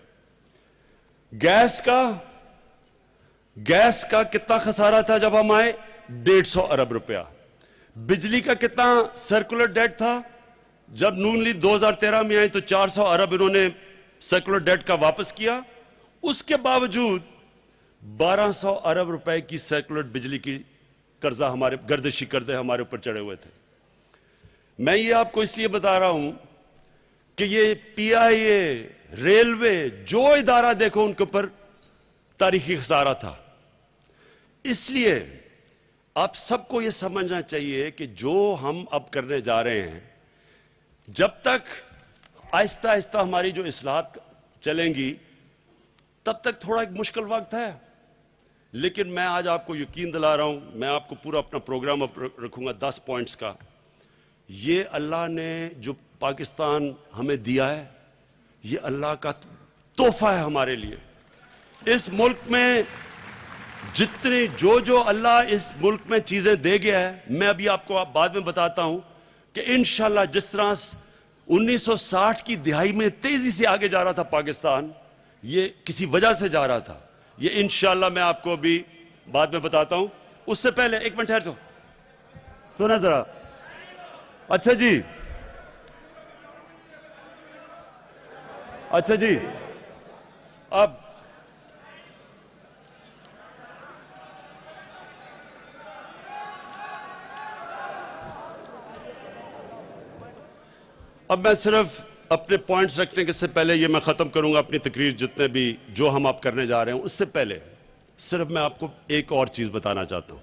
गैस का कितना खसारा था जब हम आए? 150 अरब रुपया। बिजली का कितना सर्कुलर डेट था? जब नून लीग 2013 में आई तो 400 अरब इन्होंने सर्कुलर डेट का वापस किया। उसके बावजूद 1200 अरब रुपए की सर्कुलर बिजली की कर्जा हमारे गर्दिशी कर्जे हमारे ऊपर चढ़े हुए थे। मैं ये आपको इसलिए बता रहा हूं कि ये पीआईए, रेलवे, जो इदारा देखो उनके ऊपर तारीखी खसारा था। इसलिए आप सबको यह समझना चाहिए कि जो हम अब करने जा रहे हैं, जब तक आहिस्ता आहिस्ता हमारी जो इस्लाहत चलेंगी तब तक थोड़ा एक मुश्किल वक्त है। लेकिन मैं आज आपको यकीन दिला रहा हूं, मैं आपको पूरा अपना प्रोग्राम रखूंगा 10 पॉइंट्स का। ये अल्लाह ने जो पाकिस्तान हमें दिया है, ये अल्लाह का तोहफा है हमारे लिए। इस मुल्क में जितनी जो अल्लाह इस मुल्क में चीजें दे गया है, मैं अभी आपको बाद में बताता हूं कि इंशाल्लाह जिस तरह 1960 की दिहाई में तेजी से आगे जा रहा था पाकिस्तान, ये किसी वजह से जा रहा था। ये इंशाल्लाह मैं आपको अभी बाद में बताता हूं। उससे पहले एक मिनट ठहर दो, सुना जरा। अच्छा जी, अब मैं सिर्फ अपने पॉइंट्स रखने के से पहले ये मैं खत्म करूंगा अपनी तकरीर, जितने भी जो हम आप करने जा रहे हैं उससे पहले सिर्फ मैं आपको एक और चीज बताना चाहता हूं।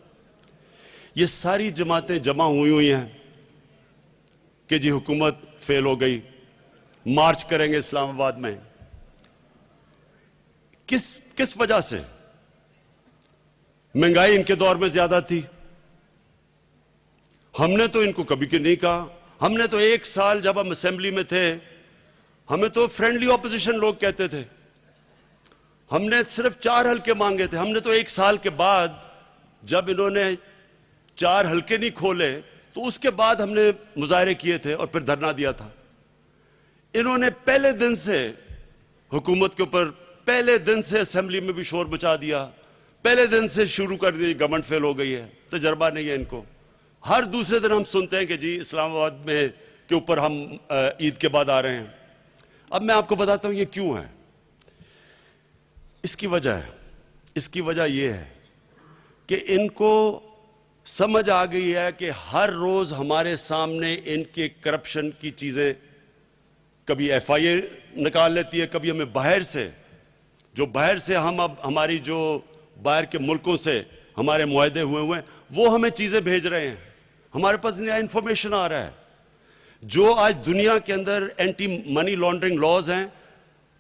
ये सारी जमातें जमा हुई हैं कि जी हुकूमत फेल हो गई, मार्च करेंगे इस्लामाबाद में। किस वजह से? महंगाई इनके दौर में ज्यादा थी। हमने तो इनको कभी के नहीं कहा। हमने तो 1 साल जब हम असेंबली में थे, हमें तो फ्रेंडली ऑपोजिशन लोग कहते थे। हमने सिर्फ 4 हल्के मांगे थे। हमने तो 1 साल के बाद जब इन्होंने 4 हल्के नहीं खोले तो उसके बाद हमने मुजाहरे किए थे और फिर धरना दिया था। इन्होंने पहले दिन से हुकूमत के ऊपर, पहले दिन से असेंबली में भी शोर मचा दिया, पहले दिन से शुरू कर दी गवर्नमेंट फेल हो गई है, तजर्बा नहीं है इनको। हर दूसरे दिन हम सुनते हैं कि जी इस्लामाबाद में के ऊपर हम ईद के बाद आ रहे हैं। अब मैं आपको बताता हूं ये क्यों है। इसकी वजह यह है कि इनको समझ आ गई है कि हर रोज हमारे सामने इनके करप्शन की चीजें, कभी एफआईआर निकाल लेती है, कभी हमें बाहर से, जो बाहर से हम अब हमारी जो बाहर के मुल्कों से हमारे मुआहदे हुए हैं वो हमें चीजें भेज रहे हैं, हमारे पास नया इंफॉर्मेशन आ रहा है। जो आज दुनिया के अंदर एंटी मनी लॉन्ड्रिंग लॉज हैं,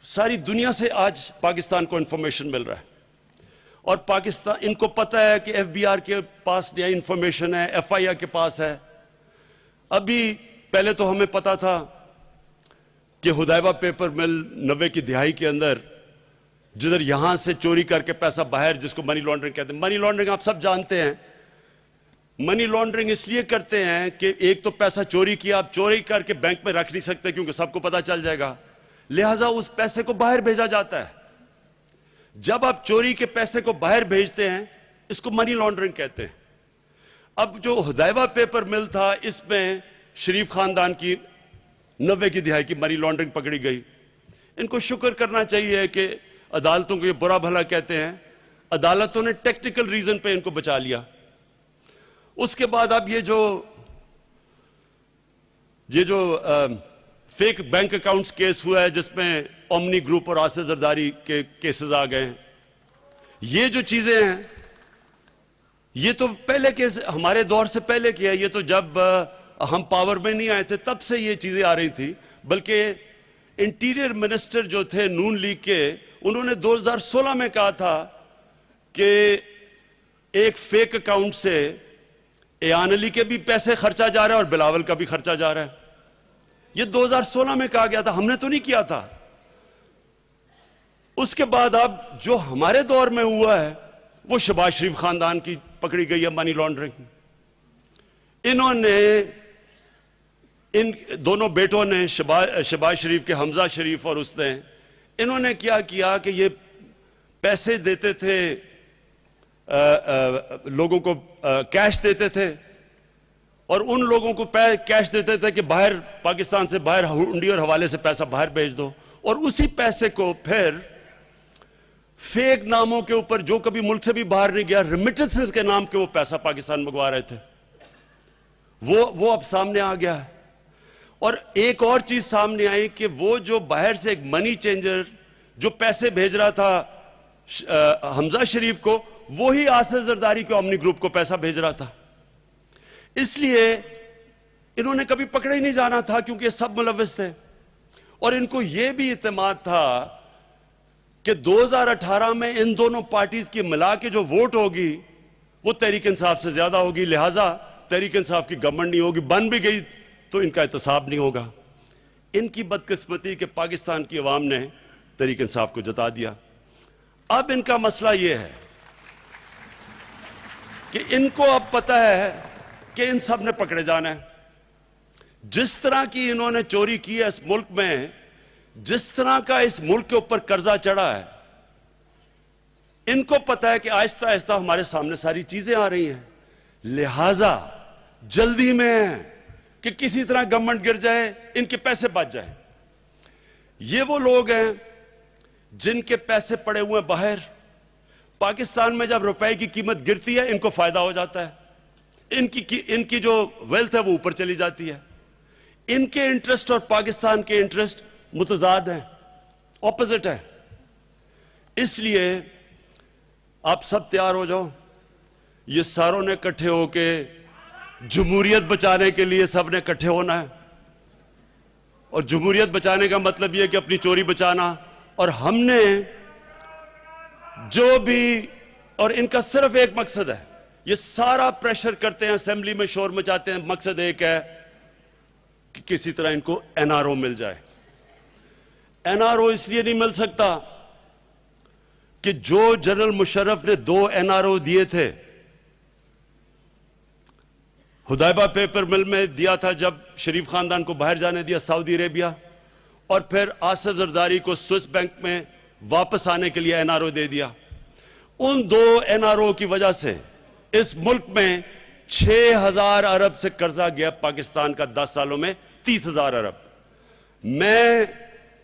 सारी दुनिया से आज पाकिस्तान को इंफॉर्मेशन मिल रहा है। और पाकिस्तान, इनको पता है कि एफबीआर के पास नया इंफॉर्मेशन है, एफआईआर के पास है। अभी पहले तो हमें पता था कि हुदैबा पेपर मिल 90 की दिहाई के अंदर, जिधर यहां से चोरी करके पैसा बाहर, जिसको मनी लॉन्ड्रिंग कहते हैं। मनी लॉन्ड्रिंग आप सब जानते हैं, मनी लॉन्ड्रिंग इसलिए करते हैं कि एक तो पैसा चोरी किया, आप चोरी करके बैंक में रख नहीं सकते क्योंकि सबको पता चल जाएगा, लिहाजा उस पैसे को बाहर भेजा जाता है। जब आप चोरी के पैसे को बाहर भेजते हैं, इसको मनी लॉन्ड्रिंग कहते हैं। अब जो हुदैबा पेपर मिल था, इसमें शरीफ खानदान की 90 की दिहाई की मनी लॉन्ड्रिंग पकड़ी गई। इनको शुक्र करना चाहिए कि अदालतों को ये बुरा भला कहते हैं, अदालतों ने टेक्निकल रीजन पे इनको बचा लिया। उसके बाद अब ये जो फेक बैंक अकाउंट्स केस हुआ है, जिसमें ओमनी ग्रुप और आसिफ जरदारी के केसेस आ गए हैं, ये जो चीजें हैं, ये तो पहले केस, हमारे दौर से पहले किया। ये तो जब हम पावर में नहीं आए थे तब से ये चीजें आ रही थी। बल्कि इंटीरियर मिनिस्टर जो थे नून लीग के, उन्होंने 2016 में कहा था कि एक फेक अकाउंट से एयान अली के भी पैसे खर्चा जा रहा है और बिलावल का भी खर्चा जा रहा है। ये 2016 में कहा गया था, हमने तो नहीं किया था। उसके बाद अब जो हमारे दौर में हुआ है वो शहबाज शरीफ खानदान की पकड़ी गई है मनी लॉन्ड्रिंग। इन्होंने, इन दोनों बेटों ने, शहबाज शरीफ के हमजा शरीफ और उसने, इन्होंने क्या किया कि ये पैसे देते थे, लोगों को कैश देते थे, और उन लोगों को कैश देते थे कि बाहर, पाकिस्तान से बाहर हुंडी और हवाले से पैसा बाहर भेज दो। और उसी पैसे को फिर फेक नामों के ऊपर, जो कभी मुल्क से भी बाहर नहीं गया, रेमिटेंसेस के नाम के वो पैसा पाकिस्तान मंगवा रहे थे। वो अब सामने आ गया है। और एक और चीज सामने आई कि वो जो बाहर से एक मनी चेंजर जो पैसे भेज रहा था हमजा शरीफ को, वो ही आसिफ जरदारी के ओमनी ग्रुप को पैसा भेज रहा था। इसलिए इन्होंने कभी पकड़े ही नहीं जाना था, क्योंकि सब मुलव्विस थे। और इनको यह भी इत्मीनाद था कि 2018 में इन दोनों पार्टीज की मिला के जो वोट होगी वो तहरीक इंसाफ से ज्यादा होगी, लिहाजा तहरीक इंसाफ की गवर्नमेंट नहीं होगी। बन भी गई तो इनका एहतसाब नहीं होगा। इनकी बदकिस्मती कि पाकिस्तान की अवाम ने तहरीक इंसाफ को जता दिया। अब इनका मसला यह है कि इनको अब पता है कि इन सब ने पकड़े जाना है। जिस तरह की इन्होंने चोरी की है इस मुल्क में, जिस तरह का इस मुल्क के ऊपर कर्जा चढ़ा है, इनको पता है कि आहिस्ता आहिस्ता हमारे सामने सारी चीजें आ रही हैं। लिहाजा जल्दी में है कि किसी तरह गवर्नमेंट गिर जाए, इनके पैसे बच जाए। ये वो लोग हैं जिनके पैसे पड़े हुए हैं बाहर। पाकिस्तान में जब रुपए की कीमत गिरती है, इनको फायदा हो जाता है। इनकी जो वेल्थ है वो ऊपर चली जाती है। इनके इंटरेस्ट और पाकिस्तान के इंटरेस्ट मुतजाद हैं, ऑपोजिट है। इसलिए आप सब तैयार हो जाओ। ये सारों ने इकट्ठे होके जमहूरियत बचाने के लिए सबने इकट्ठे होना है। और जमहूरियत बचाने का मतलब यह कि अपनी चोरी बचाना। और हमने जो भी, और इनका सिर्फ एक मकसद है, ये सारा प्रेशर करते हैं, असेंबली में शोर मचाते हैं, मकसद एक है कि किसी तरह इनको एनआरओ मिल जाए। एनआरओ इसलिए नहीं मिल सकता कि जो जनरल मुशर्रफ ने 2 एनआरओ दिए थे, हुदैबा पेपर मिल में दिया था जब शरीफ खानदान को बाहर जाने दिया सऊदी अरेबिया, और फिर आसिफ जरदारी को स्विस बैंक में वापस आने के लिए एनआरओ दे दिया। उन 2 एनआरओ की वजह से इस मुल्क में 6,000 अरब से कर्जा गया पाकिस्तान का 10 सालों में 30,000 अरब। मैं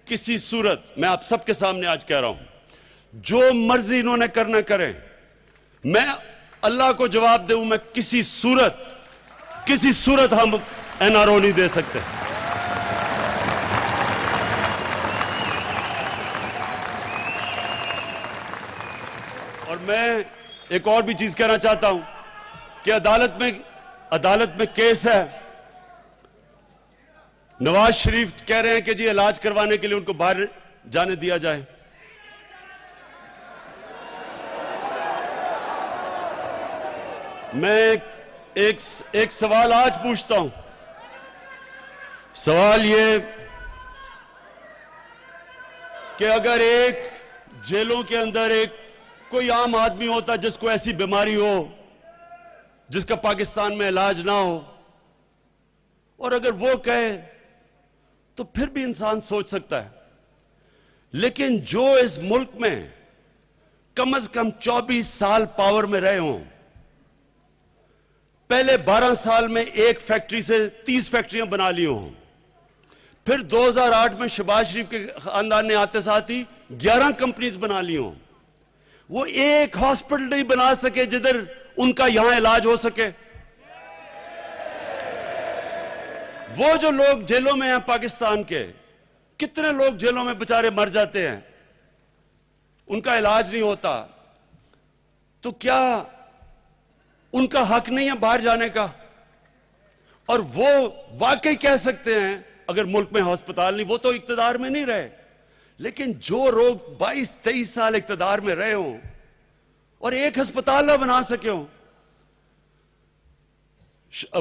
किसी सूरत, मैं आप सबके सामने आज कह रहा हूं, जो मर्जी इन्होंने करना करें, मैं अल्लाह को जवाब दूं मैं, किसी सूरत हम एनआरओ नहीं दे सकते। और मैं एक और भी चीज कहना चाहता हूं कि अदालत में केस है। नवाज शरीफ कह रहे हैं कि जी इलाज करवाने के लिए उनको बाहर जाने दिया जाए। मैं एक सवाल आज पूछता हूं। सवाल ये कि अगर एक जेलों के अंदर एक कोई आम आदमी होता जिसको ऐसी बीमारी हो जिसका पाकिस्तान में इलाज ना हो, और अगर वो कहे तो फिर भी इंसान सोच सकता है। लेकिन जो इस मुल्क में कम से कम 24 साल पावर में रहे हों, पहले 12 साल में एक फैक्ट्री से 30 फैक्ट्रियां बना ली हों, फिर 2008 में शहबाज शरीफ के खानदान ने आते साथ ही 11 कंपनीज बना ली हों, वो एक हॉस्पिटल नहीं बना सके जिधर उनका यहां इलाज हो सके। वो जो लोग जेलों में हैं पाकिस्तान के, कितने लोग जेलों में बेचारे मर जाते हैं, उनका इलाज नहीं होता, तो क्या उनका हक नहीं है बाहर जाने का? और वो वाकई कह सकते हैं अगर मुल्क में अस्पताल नहीं, वो तो इक्तदार में नहीं रहे, लेकिन जो लोग 22-23 साल इक्तदार में रहे हों और एक अस्पताल ना बना सके हों,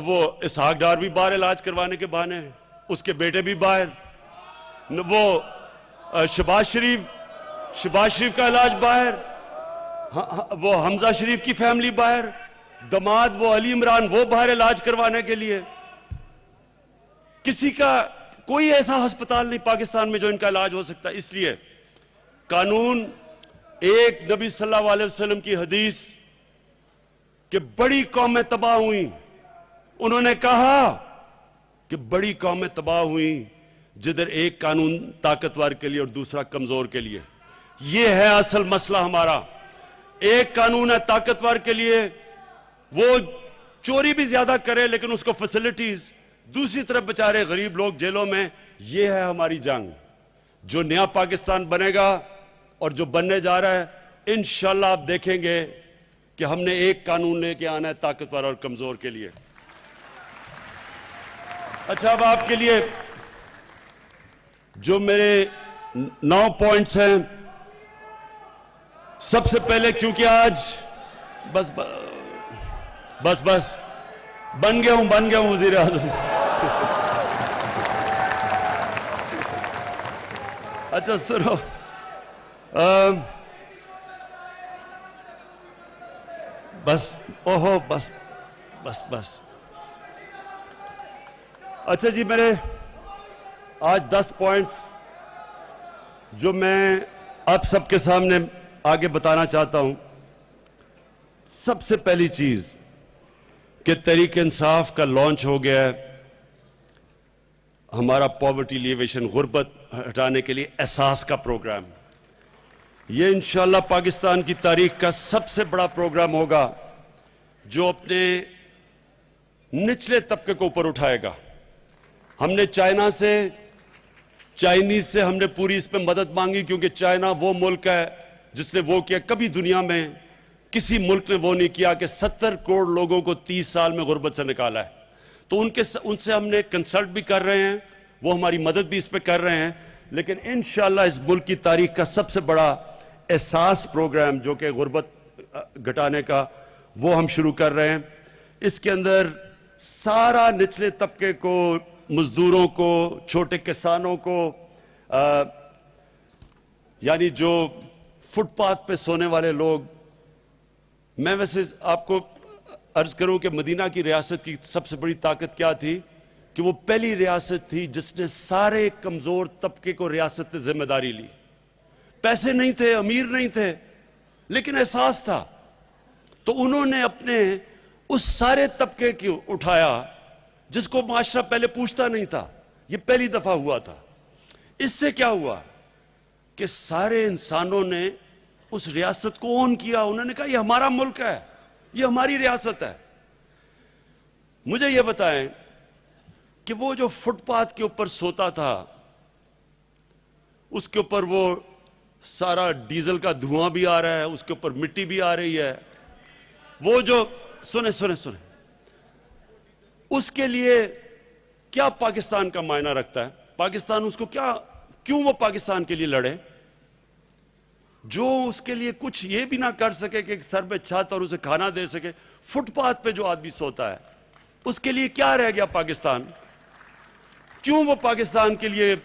वो इसहाक डार भी बाहर इलाज करवाने के बहाने, उसके बेटे भी बाहर, वो शहबाज शरीफ का इलाज बाहर, वो हमजा शरीफ की फैमिली बाहर, दमाद वो अली इमरान वो बाहर इलाज करवाने के लिए। किसी का कोई ऐसा अस्पताल नहीं पाकिस्तान में जो इनका इलाज हो सकता। इसलिए कानून, एक नबी सल्लल्लाहु अलैहि वसल्लम की हदीस कि बड़ी कौमें तबाह हुई, उन्होंने कहा कि बड़ी कौमें तबाह हुई जिधर एक कानून ताकतवर के लिए और दूसरा कमजोर के लिए। यह है असल मसला हमारा। एक कानून है ताकतवर के लिए, वो चोरी भी ज्यादा करे लेकिन उसको फैसिलिटीज, दूसरी तरफ बेचारे गरीब लोग जेलों में। यह है हमारी जंग। जो नया पाकिस्तान बनेगा और जो बनने जा रहा है, इंशाल्लाह आप देखेंगे कि हमने एक कानून लेके आना है ताकतवर और कमजोर के लिए। अच्छा, अब आपके लिए जो मेरे 9 पॉइंट्स हैं, सबसे पहले क्योंकि आज बस बन गया हूं वजीर आजम। अच्छा सुनो, बस। अच्छा जी, मेरे आज 10 पॉइंट्स जो मैं आप सबके सामने आगे बताना चाहता हूं। सबसे पहली चीज कि तहरीक इंसाफ का लॉन्च हो गया है हमारा पॉवर्टी एलिवेशन, गुर्बत हटाने के लिए एहसास का प्रोग्राम। यह इंशाल्लाह पाकिस्तान की तारीख का सबसे बड़ा प्रोग्राम होगा जो अपने निचले तबके को ऊपर उठाएगा। हमने चाइनीज से हमने पूरी इस पे मदद मांगी, क्योंकि चाइना वो मुल्क है जिसने वो किया, कभी दुनिया में किसी मुल्क ने वो नहीं किया कि 70 करोड़ लोगों को 30 साल में गुर्बत से निकाला है। तो उनसे हमने कंसल्ट भी कर रहे हैं, वो हमारी मदद भी इस पे कर रहे हैं। लेकिन इंशाल्लाह इस मुल्क की तारीख का सबसे बड़ा एहसास प्रोग्राम जो कि गुर्बत घटाने का, वो हम शुरू कर रहे हैं। इसके अंदर सारा निचले तबके को, मजदूरों को, छोटे किसानों को, यानी जो फुटपाथ पे सोने वाले लोग। मैं वैसे आपको अर्ज करूं कि मदीना की रियासत की सबसे बड़ी ताकत क्या थी कि वो पहली रियासत थी जिसने सारे कमजोर तबके को रियासत की जिम्मेदारी ली। पैसे नहीं थे, अमीर नहीं थे, लेकिन एहसास था, तो उन्होंने अपने उस सारे तबके को उठाया जिसको माशरा पहले पूछता नहीं था। यह पहली दफा हुआ था। इससे क्या हुआ कि सारे इंसानों ने उस रियासत को ओन किया। उन्होंने कहा यह हमारा मुल्क है, ये हमारी रियासत है। मुझे ये बताएं कि वो जो फुटपाथ के ऊपर सोता था, उसके ऊपर वो सारा डीजल का धुआं भी आ रहा है, उसके ऊपर मिट्टी भी आ रही है, वो जो सुने सुने सुने उसके लिए क्या पाकिस्तान का मायना रखता है? पाकिस्तान उसको क्या, क्यों वो पाकिस्तान के लिए लड़े? जो उसके लिए कुछ ये भी ना कर सके कि सर पे छत और उसे खाना दे सके, फुटपाथ पे जो आदमी सोता है, उसके लिए क्या रह गया पाकिस्तान? क्यों वो पाकिस्तान के लिए,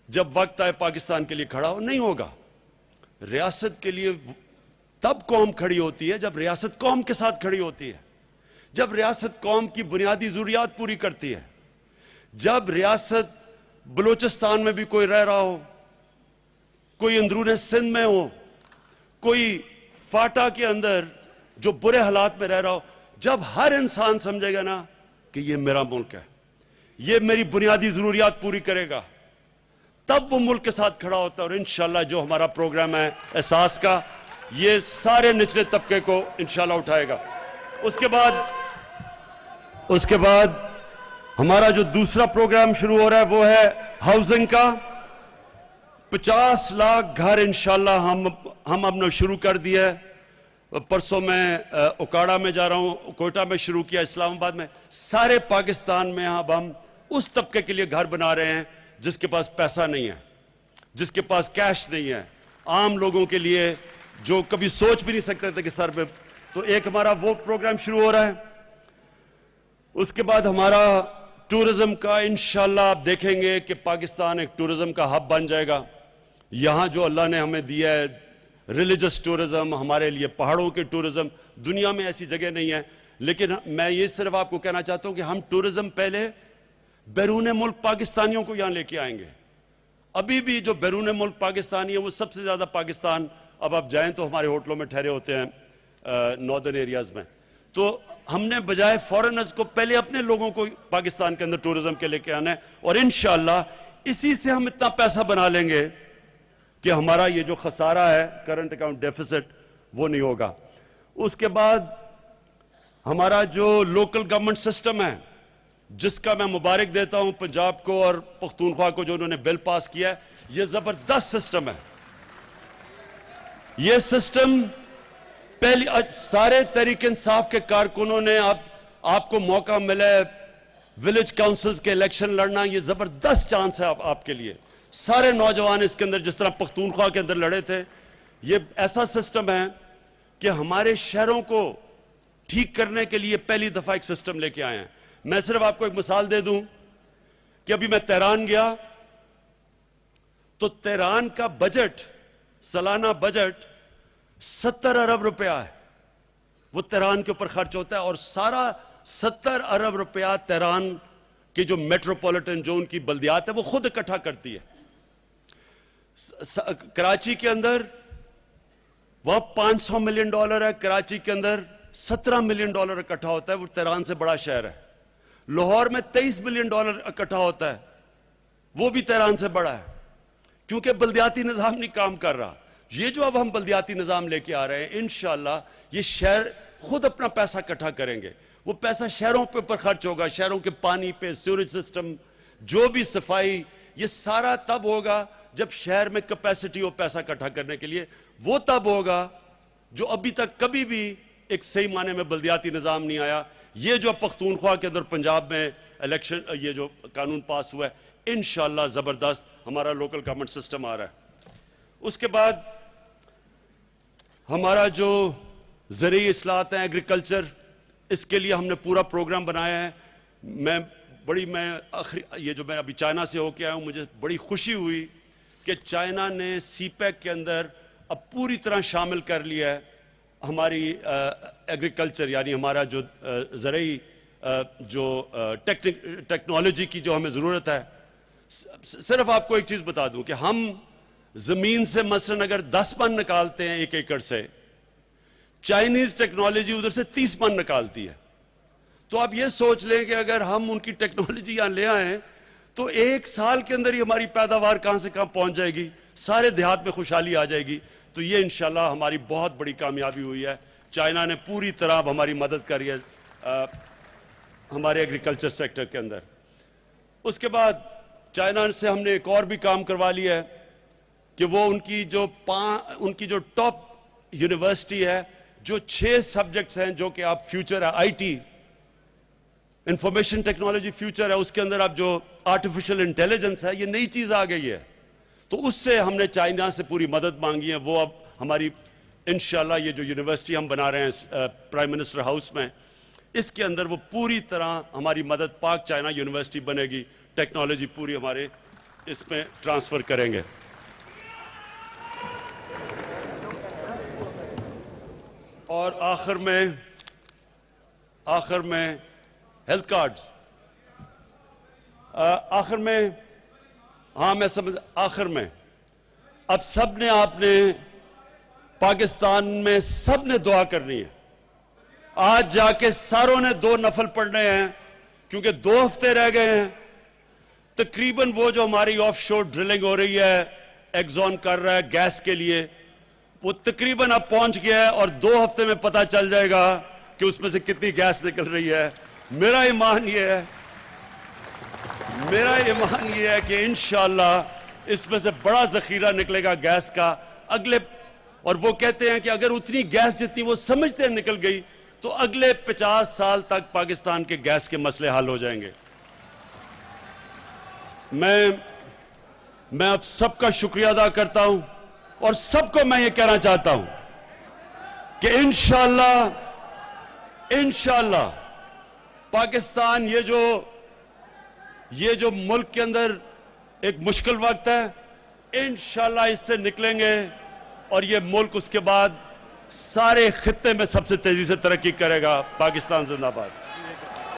जब वक्त आए पाकिस्तान के लिए खड़ा हो, नहीं होगा? रियासत के लिए तब कौम खड़ी होती है जब रियासत कौम के साथ खड़ी होती है, जब रियासत कौम की बुनियादी जरूरियात पूरी करती है, जब रियासत बलूचिस्तान में भी कोई रह रहा हो, कोई अंदरूने सिंध में हो, कोई फाटा के अंदर जो बुरे हालात में रह रहा हो, जब हर इंसान समझेगा ना कि ये मेरा मुल्क है, ये मेरी बुनियादी जरूरियात पूरी करेगा, तब वो मुल्क के साथ खड़ा होता है। और इंशाल्लाह जो हमारा प्रोग्राम है एहसास का, ये सारे निचले तबके को इंशाल्लाह उठाएगा। उसके बाद हमारा जो दूसरा प्रोग्राम शुरू हो रहा है वो है हाउसिंग का। 50 लाख घर इंशाल्लाह हम अपना शुरू कर दिया है। परसों मैं उकाड़ा में जा रहा हूं, कोयटा में शुरू किया, इस्लामाबाद में, सारे पाकिस्तान में अब हम उस तबके के लिए घर बना रहे हैं जिसके पास पैसा नहीं है, जिसके पास कैश नहीं है, आम लोगों के लिए जो कभी सोच भी नहीं सकते थे कि सर पे। तो एक हमारा वो प्रोग्राम शुरू हो रहा है। उसके बाद हमारा टूरिज्म का, इंशाल्लाह आप देखेंगे कि पाकिस्तान एक टूरिज्म का हब बन जाएगा। यहां जो अल्लाह ने हमें दिया है, रिलीजियस टूरिज्म, हमारे लिए पहाड़ों के टूरिज्म, दुनिया में ऐसी जगह नहीं है। लेकिन मैं ये सिर्फ आपको कहना चाहता हूं कि हम टूरिज्म पहले बैरून मुल्क पाकिस्तानियों को यहां लेके आएंगे। अभी भी जो बैरून मुल्क पाकिस्तानी है, वो सबसे ज्यादा पाकिस्तान, अब आप जाएं तो हमारे होटलों में ठहरे होते हैं नॉर्दर्न एरियाज में। तो हमने बजाय फॉरेनर्स को पहले अपने लोगों को पाकिस्तान के अंदर टूरिज्म के लेके आना है, और इंशाल्लाह इसी से हम इतना पैसा बना लेंगे कि हमारा ये जो खसारा है, करंट अकाउंट डेफिसिट, वो नहीं होगा। उसके बाद हमारा जो लोकल गवर्नमेंट सिस्टम है, जिसका मैं मुबारक देता हूं पंजाब को और पख्तूनख्वा को जो उन्होंने बिल पास किया है, ये जबरदस्त सिस्टम है। ये सिस्टम पहली, सारे तहरीक इंसाफ के कारकुनों ने, आपको मौका मिला है विलेज काउंसिल्स के इलेक्शन लड़ना, ये जबरदस्त चांस है आपके लिए। सारे नौजवान इसके अंदर जिस तरह पख्तूनख्वा के अंदर लड़े थे, ये ऐसा सिस्टम है कि हमारे शहरों को ठीक करने के लिए पहली दफा एक सिस्टम लेके आए हैं। मैं सिर्फ आपको एक मिसाल दे दूं कि अभी मैं तेहरान गया तो तेहरान का बजट, सालाना बजट 70 अरब रुपया है, वो तेहरान के ऊपर खर्च होता है। और सारा 70 अरब रुपया तेहरान की जो मेट्रोपॉलिटन जोन की बल्दियात है वो खुद इकट्ठा करती है। कराची के अंदर वहां $500 मिलियन है, कराची के अंदर $17 मिलियन इकट्ठा होता है, वो तेहरान से बड़ा शहर है। लाहौर में $23 मिलियन इकट्ठा होता है, वो भी तेहरान से बड़ा है, क्योंकि बल्दियाती निजाम नहीं काम कर रहा। ये जो अब हम बल्दियाती निजाम लेके आ रहे हैं, इंशाल्लाह ये शहर खुद अपना पैसा इकट्ठा करेंगे। वो पैसा शहरों पे ऊपर खर्च होगा, शहरों के पानी पे, सीवरेज सिस्टम, जो भी सफाई, ये सारा तब होगा जब शहर में कैपेसिटी हो पैसा इकट्ठा करने के लिए। वो तब होगा जो अभी तक कभी भी एक सही माने में बल्दियाती निजाम नहीं आया। ये जो पख्तूनख्वा के अंदर पंजाब में इलेक्शन, ये जो कानून पास हुआ है, इंशाल्लाह जबरदस्त हमारा लोकल गवर्नमेंट सिस्टम आ रहा है। उसके बाद हमारा जो ज़रूरी इस्लाहत है, एग्रीकल्चर, इसके लिए हमने पूरा प्रोग्राम बनाया है। ये जो मैं अभी चाइना से होके आया हूं, मुझे बड़ी खुशी हुई कि चाइना ने सीपैक के अंदर अब पूरी तरह शामिल कर लिया है हमारी एग्रीकल्चर, यानी हमारा जो ज़रूरी जो टेक्नोलॉजी की जो हमें ज़रूरत है। सिर्फ आपको एक चीज़ बता दूं कि हम ज़मीन से मसलन अगर 10 मन निकालते हैं 1 एकड़ से, चाइनीज टेक्नोलॉजी उधर से 30 मन निकालती है। तो आप ये सोच लें कि अगर हम उनकी टेक्नोलॉजी यहां ले आए तो 1 साल के अंदर ही हमारी पैदावार कहां से कहां पहुंच जाएगी, सारे देहात में खुशहाली आ जाएगी। तो ये इंशाल्लाह हमारी बहुत बड़ी कामयाबी हुई है। चाइना ने पूरी तरह अब हमारी मदद करी है हमारे एग्रीकल्चर सेक्टर के अंदर। उसके बाद चाइना से हमने एक और भी काम करवा लिया है कि वो उनकी जो टॉप यूनिवर्सिटी है, जो 6 सब्जेक्ट्स हैं जो कि आप फ्यूचर है, आईटी, इंफॉर्मेशन टेक्नोलॉजी फ्यूचर है, उसके अंदर आप जो आर्टिफिशियल इंटेलिजेंस है, ये नई चीज आ गई है, तो उससे हमने चाइना से पूरी मदद मांगी है। वो अब हमारी इंशाल्लाह ये जो यूनिवर्सिटी हम बना रहे हैं प्राइम मिनिस्टर हाउस में, इसके अंदर वो पूरी तरह हमारी मदद, पाक चाइना यूनिवर्सिटी बनेगी, टेक्नोलॉजी पूरी हमारे इसमें ट्रांसफर करेंगे। और आखिर में हेल्थ कार्ड्स, आखिर में, हाँ मैं समझ, आखिर में अब सबने, आपने पाकिस्तान में सबने दुआ करनी है। आज जाके सारों ने 2 नफल पढ़ने हैं, क्योंकि 2 हफ्ते रह गए हैं। तकरीबन वो जो हमारी ऑफशोर ड्रिलिंग हो रही है, एक्सॉन कर रहा है गैस के लिए, वो तकरीबन अब पहुंच गया है और 2 हफ्ते में पता चल जाएगा कि उसमें से कितनी गैस निकल रही है। मेरा ईमान ये है कि इंशाअल्लाह इसमें से बड़ा जखीरा निकलेगा गैस का अगले, और वो कहते हैं कि अगर उतनी गैस जितनी वो समझते हैं निकल गई तो अगले 50 साल तक पाकिस्तान के गैस के मसले हल हो जाएंगे। मैं अब सबका शुक्रिया अदा करता हूं और सबको मैं ये कहना चाहता हूं कि इंशाअल्लाह पाकिस्तान, ये जो मुल्क के अंदर एक मुश्किल वक्त है, इंशाअल्लाह इससे निकलेंगे और ये मुल्क उसके बाद सारे खित्ते में सबसे तेजी से तरक्की करेगा। पाकिस्तान जिंदाबाद।